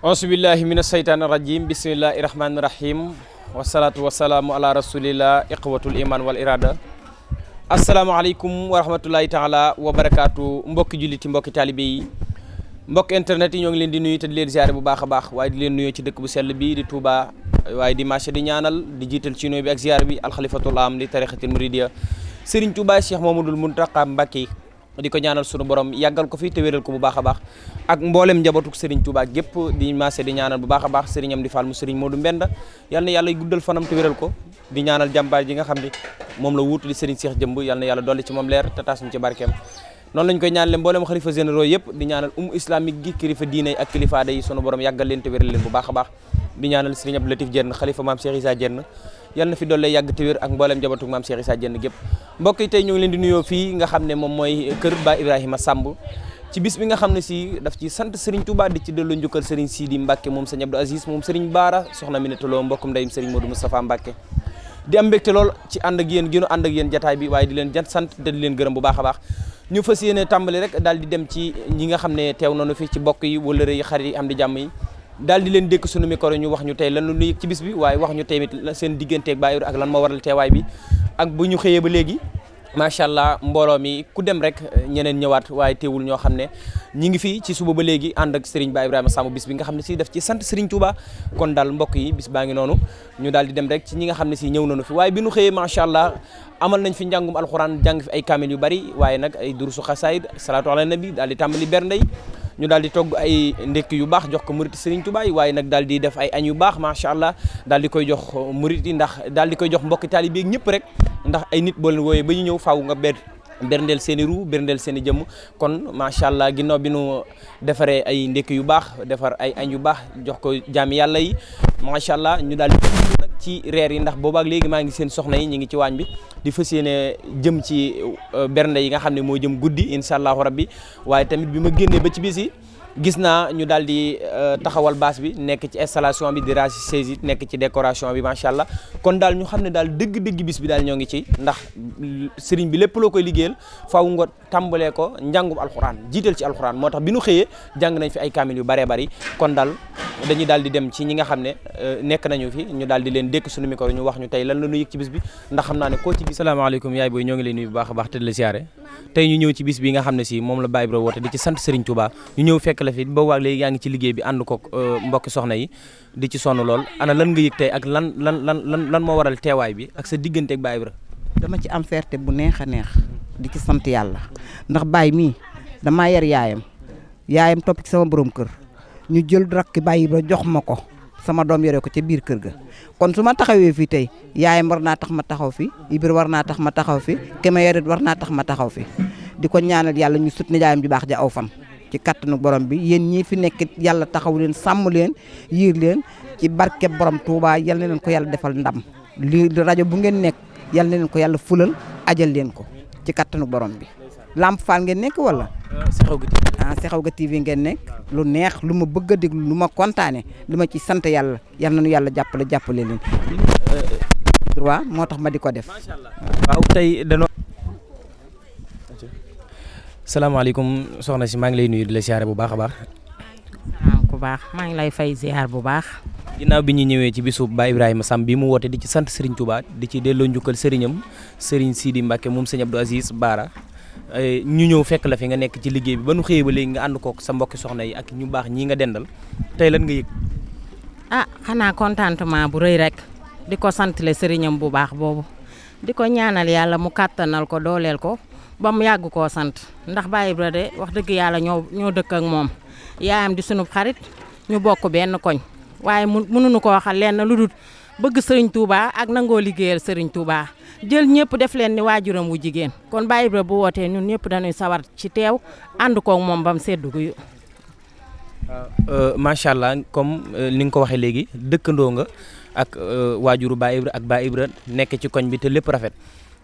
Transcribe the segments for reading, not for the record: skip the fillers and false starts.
Auzubillahi minas seytaani rajim bismillahi rahmani rahim wasalaatu wasalaamu ala rasulillah iqwatul iman wal irada asalaamaaleykum wa rahmatullahi taala wa barakaatu mbokki julliti mbokki taalibe yi mbokk internet yi ñoo ngi leen di nuyu te di leen ziare bu baax a baax waaye di leen nuyoo ci dëkk bu sell bi di Touba waaye di marché di ñaanal di jiital ci nuyoo bi ak ziare bi alxalifatul am li tarixatil muridiya Serigne Touba Cheikh Mamadul Muntaqa Mbacké di ko ñaanal sunu borom yàggal ko fi te wéral ko bu baax a baax ak mboolem njabootuk Serigne Touba gépp di marché di ñaanal bu baax a baax Serigne Amdi Fall mu Serigne Modou Mbenda yal na yàlla guddal fanam te wéral ko di ñaanal jàmbaar ji nga xam ne moom la wuutu di Serigne Cheikh Jëmb yal na yàlla dolli ci moom leer te taas ñu ci barkeem noonu lañ koy ñaanale mboolem xalifa généraux yëpp di ñaanal islamique gi kilifa diine ak kilifa aada yi sunu borom yàggal leen te wéral leen bu baax a baax di ñaanal Serigne Abdou Latif Diène xalifa maam Cheikh Issa Diène yal na fi doole yàgg te wér ak mboolem njabootuk maam Cheikh Issa Diène gépp mbokk yi tey ñu ngi leen di nuyoo fii nga xam ne moom mooy kër Ba Ibrahima Samb ci bis bi nga xam ne si daf ci sant Serigne Touba di ci delloo njukkal Serigne Sidi Mbacké moom Serigne Abdou Aziz moom Serigne Bara soxna Minata Lo mbokkum ndeyim Serigne Modou Moustapha Mbacké di am mbégte lool ci ànd ak yéen gënu ànd ak yéen jataay bi waaye di leen sant te di leen gërëm bu baax a baax ñu fas yéene tàmbali rek daal di dem ci ñi nga xam ne teew nañu fi ci bokk yi wëllëre yi xarit yi am di jàmm yi daal di leen dékk sunu micro ñu wax ñu tey lan lu yëg ci bis bi waaye wax ñu tamit seen digganteeg Baye Ibra ak lan moo waral teewaay bi ak bu ñu xëyee ba léegi macha allah mbooloo mi ku dem rek ñeneen ñëwaat waaye teewul ñoo xam ne ñi ngi fii ci suba ba léegi ànd ak Serigne Ba Ibrahima Samb bis bi nga xam ne si daf ci sant Serigne Touba kon daal mbokk yi bis baa ngi noonu ñu daal di dem rek ci ñi nga xam ne si ñëw nañu fi waaye bi ñu xëyee macha allah amal nañ fi njàngum alxuraan jàng fi ay kaamil yu bari waaye nag ay durusu xasaayid salaatu ala nabi daal di tàmbali bernde ñu daal di togg ay ndekki yu baax jox ko murit Serigne Touba yi waaye nag daal di def ay añ yu baax macha allah daal di koy jox murit yi ndax daal di koy jox mbokki taalibe yi ñëpp rek ndax ay nit boo leen wooyee ba ñu ñëw faaw nga berndeel seen i ruu berndeel seen i jëmm kon macha allah ginnaaw bi nu defaree ay ndekki yu baax defar ay añ yu baax jox ko jaami yàlla yi macha allah ñu daal di nag ci reer yi ndax boobaak léegi maa ngi seen soxna yi ñu ngi ci waañ bi di fas yéene jëm ci bernde yi nga xam ne moo jëm guddi incha allahu rabbi waaye tamit bi ma génnee ba ci bis yi gis naa ñu daal di taxawal baas bi nekk ci installation bi di raasi saisi nekk ci décoration bi macha allah kon daal ñu xam ne daal dëgg-dëgg bis bi daal ñoo ngi ci ndax sëriñ bi lépp loo koy liggéeyal faaw nga tàmbalee ko njàngum alxuraan jiital ci alxuraan moo tax bi nu xëyee jàng nañ fi ay kaamil yu baree bari kon daal dañuy daal di dem ci ñi nga xam ne nekk nañu fi ñu daal di leen dékk suñu micro ñu wax ñu tey lan la ñu yëg ci bis bi ndax xam naa ne koo ci gis. salaamaaleykum yaay booy ñoo ngi lay nuyu bu baax a baax te di la siyaare tey ñu ñëw ci bis bi nga xam ne si moom la Baye Ibra woote di ci sant Serigne Touba ñu ñëw fekk la fi ba waag léegi yaa ngi ci liggéey bi ànd ko mbokki soxna yi di ci sonn lool ana lan nga yëg tey ak lan moo waral teewaay bi ak sa diggante ak Baye Ibra. dama ci am fierté bu neex a neex di ci sant yàlla ndax Baye mii damaa yar yaayam topp ci sama borom kër ñu jël rakk Baye Ibra jox ma ko sama doom yore ko ca biir kër ga kon su ma taxawee fii tey yaayam war naa tax ma taxaw fi Ibra war naa tax ma taxaw fi ke ma yore war naa tax ma taxaw fi di ko ñaanal yàlla ñu sut nijaayam ju baax ja aw fan ci kattanu borom bi yéen ñii fi nekk yàlla taxaw leen sàmm leen yiir leen ci barke borom Touba yal na leen ko yàlla defal ndam li rajo bu ngeen nekk yal na leen ko yàlla fulal ajal leen ko ci kattanu borom bi Lamp Fall ngeen nekk wala Seexaw ga TV ngeen nekk lu neex lu ma bëgg a déglu lu ma kontaane lu ma ci sant yàlla yal nañu yàlla jàppale leen droit moo tax ma di ko def waaw tey danoo salaamaaleykum soxna si maa ngi lay nuyu di la siyaare bu baax a baax ku baax maa ngi lay fay ziar bu baax ginnaaw bi ñu ñëwee ci bisu Baye Ibrahima Samb bi mu woote di ci sant Serigne Touba di ci delloo njukkal sëriñam Serigne Sidi Mbacké moom Serigne Abdou Aziz Bara ñu ñëw fekk la fi nga nekk ci liggéey bi ba nu xëyee ba léegi nga ànd kook sa mbokki soxna yi ak ñu baax ñii nga dendal tey lan nga yëg. Xanaa contentement bu rëy rek di ko santale sëriñam bu baax boobu di ko ñaanal yàlla mu kàttanal ko dooleel ko ba mu yàgg koo sant ndax Baye Ibra de wax dëgg yàlla ñoo dëkk ak moom yaayam di sunub xarit ñu bokk benn koñ waaye mënuñu ko waxal lenn lu dul bëgg Serigne Touba ak nangoo liggéeyal Serigne Touba jël ñëpp def leen ni waajuram wu jigéen kon Baye Ibra bu wootee ñun ñëpp dañuy sawar ci teew ànd koog moom ba mu seddu gu macha allah comme ni nga ko waxee léegi dëkkandoo nga ak waajuru Baye Ibra ak Baye Ibra nekk ci koñ bi te lépp rafet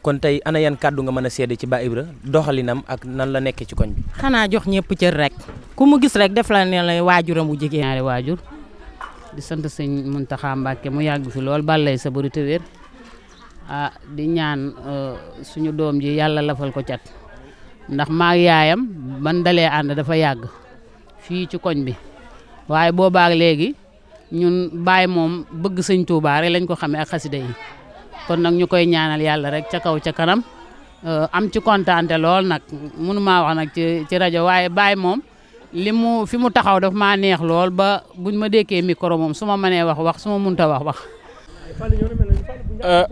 kon tey ana yan kàddu nga mën a seede ci Baye Ibra doxalinam ak nan la nekkee ci koñ bi. xanaa jox ñëpp cër rek ku mu gis rek def la ne la waajuram wu jigéen. ñaari waajur di sant sëñ Muntaxa Mbàkke mu yàgg fi lool balay sa bëri te wér di ñaan suñu doom ji yàlla lafal ko cat ndax maa yaayam ban dalee ànd dafa yàgg fii ci koñ bi waaye boobaak léegi ñun Baye moom bëgg sëñ Touba rek lañ ko xamee ak xasida yi kon nag ñu koy ñaanal yàlla rek ca kaw ca kanam am ci kontaante lool nag mënu maa wax nag ci rajo waaye Baye moom fi mu taxaw daf maa neex lool ba buñ ma dékkee micro moom su ma mënee wax su ma mënta wax.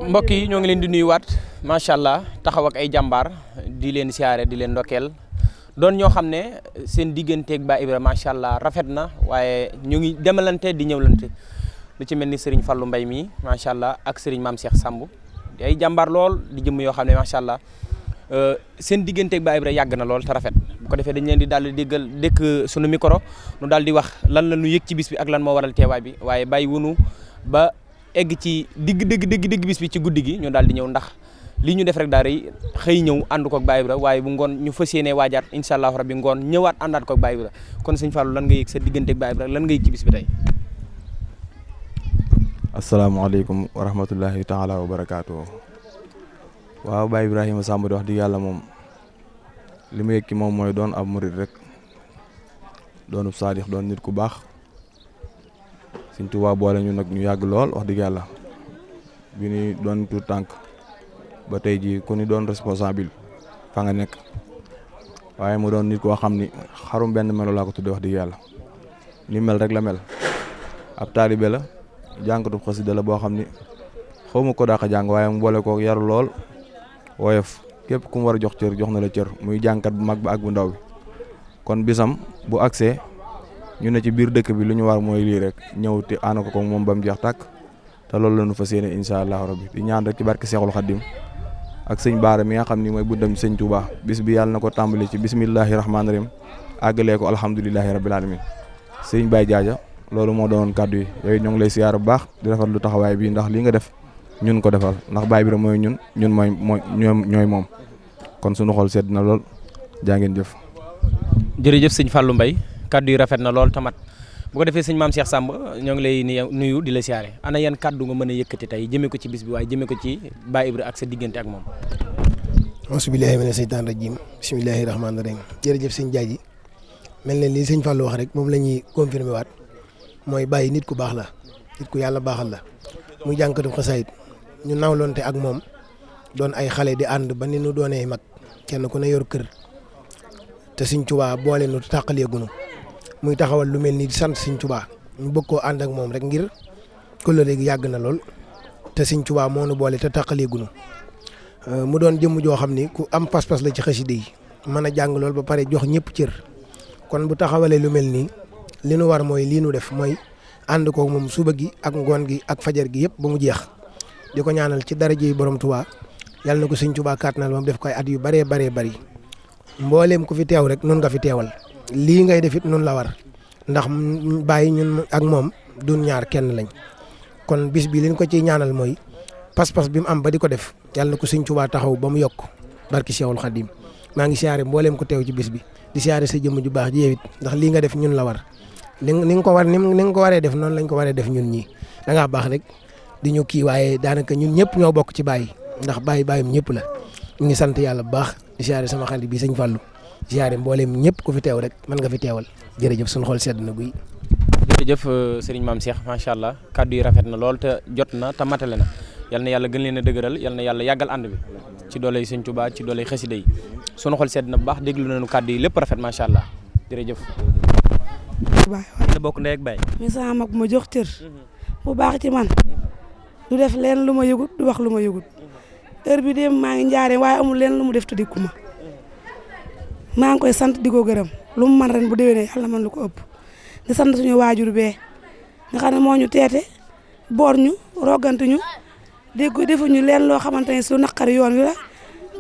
mbokk yi ñoo ngi leen di nuyuwaat macha allah taxaw ak ay jàmbaar di leen siyaare di leen ndokkeel doon ñoo xam ne seen digganteeg Baye Ibra macha allah rafet na waaye ñu ngi demalante di ñëwlante lu ci mel ni Serigne Fallou Mbaye mii macha allah ak Serigne Mame Cheikh Samb di ay jàmbaar lool di jëmm yoo xam ne macha allah seen digganteeg Baye Ibra yàgg na lool te rafet bu ko defee dañ leen di daal di dégg sunu micro nu daal di wax lan la ñu yëg ci bis bi ak lan moo waral teewaay bi waaye bàyyi wunu ba egg ci digg bis bi ci guddi gi ñu daal di ñëw ndax lii ñu def rek daal di xëy ñëw ànd koog Baye Ibra waaye bu ngoon ñu fas yéenee waajaat incha allah rabbi ngoon ñëwaat àndaat koog Baye Ibra kon sëñ Fallou lan nga yëg sa digganteeg Baye Ibra lan nga yëg ci bis bi tey. asalaamaaleykum wa rahmatullahi taala wa barakaatu. waaw Baye Ibrahima Samb di wax di yàlla moom li ma yëg ci moom mooy doon ab murid rek doonub saadix doon nit ku baax Sëñ Tuubaa boole ñu nag ñu yàgg lool wax dëgg yàlla bi ñu doon tuut tànk ba tey jii ku ñu doon responsable fa nga nekk waaye mu doon nit koo xam ni xarum benn melo laa ko tuddee wax dëgg yàlla ni mel rek la mel ab taalibe la jànkatub xasida la boo xam ni xaw ma ko daax a jàng waaye mu boole ko yaru lool woyof képp ku mu war a jox cër jox na la cër muy jànkat bu mag ba ak bu ndaw bi kon bisam bu agsee ñu ne ci biir dëkk bi lu ñu war mooy lii rek ñëw te ànd ko moom ba mu jeex tàkk te loolu la ñu fas yéene incha allahu rabbi di ñaan rek ci barke Seexul Xaddim ak sëñ Baara mi nga xam ni mooy buntam sëñ Touba bis bi yàlla na ko tàmbali ci bismillahi rahmaani rahim àggalee ko alhamdulilahi rabbil alamin sëñ Baye Jaaja loolu moo doonoon kàddu yi yooyu ñoo ngi lay siyaar bu baax di rafetlu taxawaay bi ndax li nga def ñun ko defal ndax Baye Ibra mooy ñun mooy ñooy moom kon suñu xol sedd na lool jaa ngeen jëf. jërëjëf sëñ Fallou Mbaye kaddu yi rafet na lool tamat bu ko defee sëñ Mame Cheikh Samb ñoo ngi lay nuyu di la siyaare ana yan kaddu nga mën a yëkkati tey jëmee ko ci bis bi waaye jëmee ko ci Baye Ibra ak sa diggante ak moom. auzubillahi mina seytaan rajim bismillahi rahmaani rahim jërëjëf sëñ Jaaji mel ne lii sëñ Fallou wax rek moom la ñuy confirmer waat mooy Baye nit ku baax la nit ku yàlla baaxal la muy jànkatu xasaayit ñu nawlonte ak moom doon ay xale di ànd ba ni nu doonee mag kenn ku ne yor kër te Sëñ Tuubaa boole nu tàqaleegunu muy taxawal lu mel ni di sant Sëñ Tuubaa ñu bëgg koo ànd ak moom rek ngir kóllëre gi yàgg na lool te Sëñ Tuubaa moo nu boole te tàqaleegunu mu doon jëmm joo xam ni ku am pas-pas la ci xasida yi mën a jàng lool ba pare jox ñëpp cër kon bu taxawalee lu mel nii li nu war mooy lii nu def mooy ànd ko moom suba gi ak ngoon gi ak fajar gi yëpp ba mu jeex di ko ñaanal ci daraja yi borom Tuubaa yàlla na ko Sëñ Tuubaa kàttanal moom def ko ay at yu bëree bëri mbooleem ku fi teew rek noonu nga fi teewal lii ngay def it noonu la war ndax Baye ñun ak moom dun ñaar kenn lañ kon bis bi liñ ko ciy ñaanal mooy pas-pas bi mu am ba di ko def yàlla na ko Sëñ Tuubaa taxaw ba mu yokk barki Seexul Xadiim maa ngi siyaare mbooleem ku teew ci bis bi di siyaare sa jëmm ju baax ji yow it ndax lii nga def ñun la war ni nga ko war ni nga ko waree def noonu lañ ko waree def ñun ñii da ngaa baax rek di ñu kii waaye daanaka ñun ñëpp ñoo bokk ci Baye ndax Baye ñëpp la ñu ngi sant yàlla bu baax di siyaare sama xarit bi sëñ Fallou siyaare mbooleem ñëpp ku fi teew rek mën nga fi teewal jërëjëf suñu xol sedd na guy. jërëjëf sëriñ Mame Cheikh macha allah kaddu yi rafet na lool te jot na te matale na yal na yàlla gën leen a dëgëral yal na yàlla yàggal ànd bi ci dooley sëñ Touba ci dooley xasida yi sunu xol sedd na bu baax déglu nañu kaddu yi lépp rafet macha allah jërëjëf. waaye bokk ndey ak baay. mi sama mag ma jox cër bu baax ci man du def leen lu ma yëgut du wax lu ma yëgut heure bi dem maa ngi njaaree waaye amul leen lu mu def te dikku ma maa ngi koy sant di ko gërëm lu mu man ren bu déwénee yàlla man lu ko ëpp di sant suñu waajur bee nga xam ne moo ñu teete boor ñu rogante ñu defuñu leen loo xamante ne su naqari yoon wi la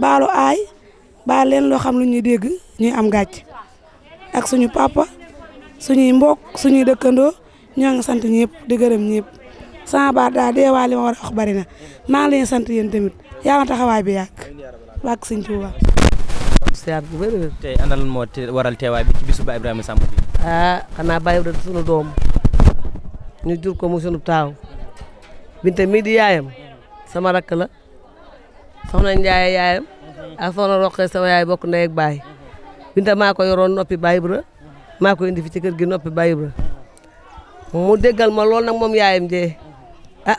baalu aay baal leen loo xam lu ñuy dégg ñuy am gàcc ak suñu papa suñuy mbokk suñuy dëkkandoo ñoo ngi sant ñëpp di gërëm ñëpp sama baat daal deewaa li ma war a wax bari na maa ngi leen sant yéen tamit yàlla taxawaay bi yàgg wàkk Sëñ Tuubaa. siyaar bu wér-wér. tey ana lan moo waral teewaay bi ci bisu Baye Ibrahima Samb bi. xanaa Baye Ibrahima sunu doom ñu jur ko mu sunu taaw Binta mii di yaayam sama rakk la soxna Ndiaye yaayam ak soxna Roqe sama yaay bokk ndey ak baay Binta maa ko yoroon noppi Baye Ibra maa ko indi fi ci kër gi noppi Baye Ibra mu déggal ma lool nag moom yaayam jee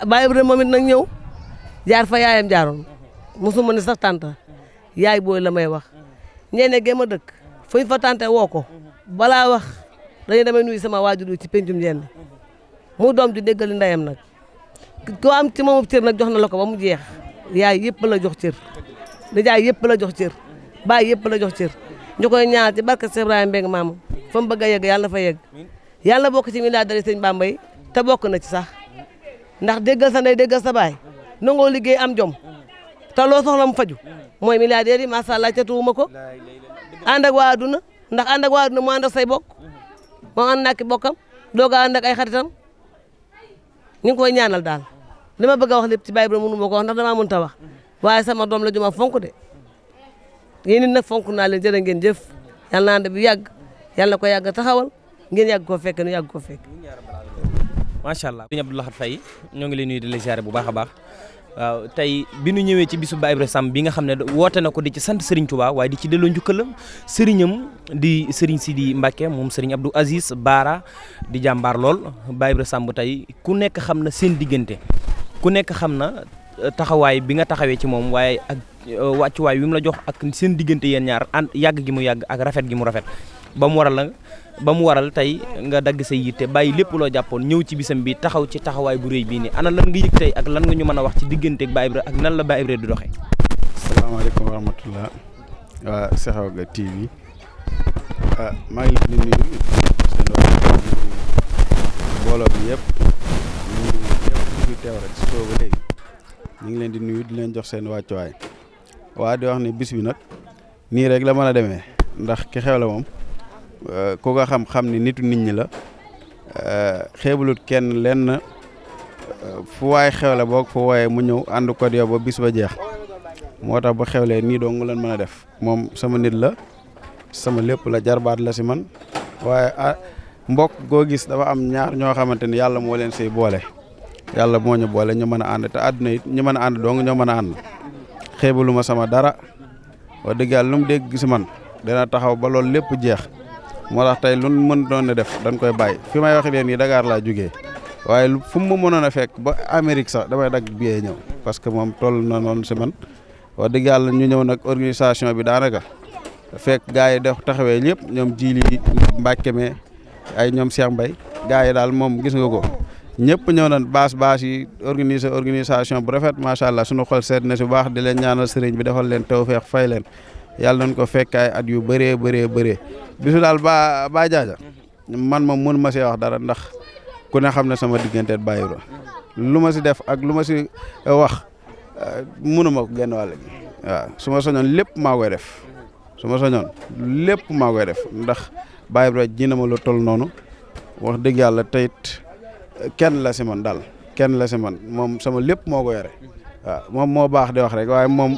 Baye Ibra moom it nag ñëw jaar fa yaayam jaaroon mosuma ne sax tante yaay booy la may wax ñeene gee ma dëkk fuñ fa tante woo ko balaa wax dañuy demee nuyu sama waajur ci pencum jenn mu doom ju déggali ndeyam nag ko am ci moomu cër nag jox na la ko ba mu jeex yaay yëpp la jox cër nijaay yëpp la jox cër baay yëpp la jox cër ñu koy ñaanal ci barke Cheikh Ibrahima Mbengue maam fa mu bëgg a yegg yàlla na fa yegg yàlla na bokk ci milliardaire Sëñ Bamba yi te bokk na ci sax ndax déggal sa ndey déggal sa baay nangoo liggéey am jom te loo soxla mu faju mooy milliardaire yi macha allah ca tuuma ko ànd ak waa aduna ndax ànd ak waa aduna mu ànd ak say bokk moo ànd ak bokkam doog a ànd ak ay xaritam ñu ngi koy ñaanal daal li ma bëgg a wax lépp ci Baye Ibra mënu ma ko wax ndax damaa mënut a wax waaye sama doom la juma fonk de yéen it nag fonk naa leen jërë ngeen jëf yal na ànd bi yàgg yàlla na ko yàgg taxawal ngeen yàgg koo fekk nu yàgg koo fekk. macha allah. sëñ Abdou Lahad Faye ñoo ngi lay nuyu di la ziare bu baax a baax waaw tey bi nu ñëwee ci bisu Baye Ibra Samb bi nga xam ne woote na ko di ci sant Serigne Touba waaye di ci delloo njukkalam sëriñam di Serigne Sidi Mbacke moom Serigne Abdou Aziz Baara di jàmbaar lool Baye Ibra Samb tey ku nekk xam na seen diggante ku nekk xam na taxawaay bi nga taxawee ci moom waaye ak wàccuwaay wi mu la jox ak seen diggante yéen ñaar ànd yàgg gi mu yàgg ak rafet gi mu rafet ba mu waral tey nga dagg say yitte bàyyi lépp loo jàppoon ñëw ci bisam bi taxaw ci taxawaay bu rëy bii nii ana lan nga yëg tey ak lan nga ñu mën a wax ci diggante ak Baye Ibra ak nan la Baye Ibra di doxee. asalaamaaleykum wa rahmatulah waa Sekhawgui TV maa ngi leen di nuyu seen waa mbooloo bi yëpp ñu fi teew rek si sooba léegi ñu ngi leen di nuyu di leen jox seen wàccuwaay waa di wax ne bis bi nag nii rek la mën a demee ndax ki xew la moom ku nga xam ni nitu nit ñi la xeebulut kenn lenn fu waay xew la boog fu wooyee mu ñëw ànd ko yow ba bis ba jeex moo tax ba xewlee nii dong leen mën a def moom sama nit la sama lépp la jarbaat la si man waaye mbokk goo gis dafa am ñaar ñoo xamante ni yàlla moo leen siy boole yàlla moo ñu boole ñu mën a ànd te àdduna it ñu mën a ànd dong ñoo mën a ànd xeebalu ma sama dara wax dëgg yàlla lu mu dégg si man dina taxaw ba loolu lépp jeex moo tax tey lu mën doon a def dañ koy bàyyi fi may wax leen nii Dakar laa jógee waaye fu mu mënoon a fekk ba Amérique sax damay dagg billet ñëw parce que moom toll na noonu si man wax dëgg yàlla ñu ñëw nag organisation bi daanaka fekk gars yi def taxawee ñëpp ñoom Jili Mbacke me ay ñoom Cheikh Mbaye gars yi daal moom gis nga ko ñëpp ñëw nañ baas yi organisation bu rafet macha allah suñu xol seet na si bu baax di leen ñaanal sëriñ bi defal leen tawfeex fay leen yàlla nañ ko fekk ay at yu bëree bisu daal ba jaaja man moom mënu ma see wax dara ndax ku ne xam ne sama diggante Baye Ibra lu ma si def ak lu ma si wax mënu ma ko genn wàll gi waaw su ma soñoon lépp maa koy def ndax Baye Ibra ji na ma lu toll noonu wax dëgg yàlla teyit kenn la si man daal kenn la si man moom sama lépp moo ko yore waaw moom moo baax di wax rek waaye moom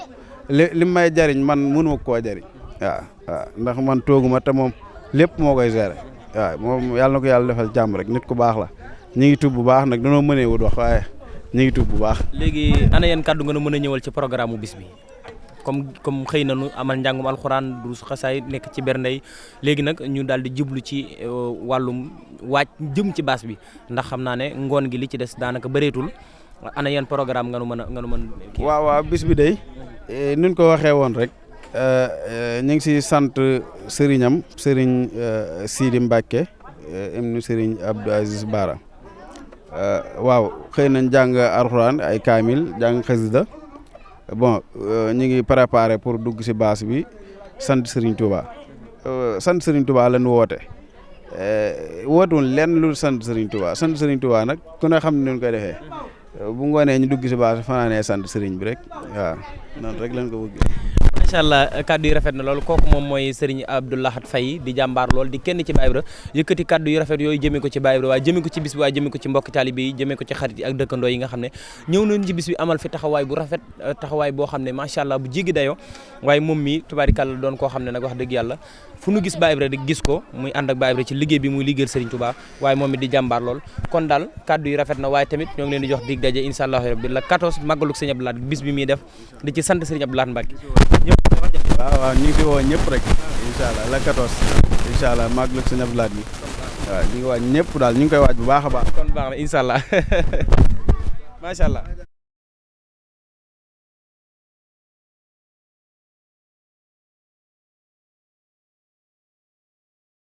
li may jariñ man mënu ma koo jariñ waaw ndax man tooguma te moom lépp moo koy gérer waaw moom yàlla na ko yàlla defal jàmm rek nit ku baax la ñu ngi tub bu baax nag danoo mënee wut wax waaye ñu ngi tub bu baax. léegi ana yan kàddu nga nu mën a ñëwal ci programme mu bis bi comme xëy na nu amal njàngum alxuraan du xasaay nekk ci bernde léegi nag ñu daal di jublu ci wàllum waaj jëm ci baas bi ndax xam naa ne ngoon gi li ci des daanaka bëreetul ana yan programme nga nu mën waaw bis bi day nuñ ko waxee woon rek. ñu ngi si sant sëriñam sëriñ Sidi Mbacke im nu sëriñ Abdou Aziz Bara waaw xëy nañ jàng alxuraan ay kaamil jàng xasida bon ñu ngi préparé pour dugg si baas bi sant sëriñ Touba lañ woote wootewul lenn lu sant sëriñ Touba nag ku ne xam ne ñu koy defee bu ngoonee ñu dugg si baas bi fanaanee sant sëriñ bi rek waaw noonu rek lañ ko bëgg. macha allah kaddu yi rafet na loolu kooku moom mooy Serigne Abdou Lahad Faye di jàmbaar lool di kenn ci Baye Ibra yëkkati kaddu yu rafet yooyu jëmee ko ci Baye Ibra waaye jëmee ko ci bis bi waaye jëmee ko ci mbokki taalibe yi jëmee ko ci xarit yi ak dëkkandoo yi nga xam ne ñëw nañ ci bis bi amal fi taxawaay bu rafet taxawaay boo xam ne macha allah bu jéggi dayoo waaye moom mi tubaarikàlla doon koo xam ne nag wax dëgg yàlla fu nu gis Baye Ibra di gis ko muy ànd ak Baye Ibra ci liggéey bi muy liggéeyal Serigne Touba waaye moom it di jàmbaar lool kon daal kaddu yi rafet na waaye tamit ñoo ngi leen di jox dig daje insha allah rabbi la 14 màggalug Serigne Abdou Lahad bis bi muy def di ci sant Serigne Abdou Lahad Mbacké waaw ñu ngi fi woo ñëpp rek incha allah la 14 incha allah màggalug Serigne Abdou Lahad bi waaw ñu ngi waaj ñëpp daal ñu ngi koy waaj bu baax a baax. kon baax na incha allah macha allah.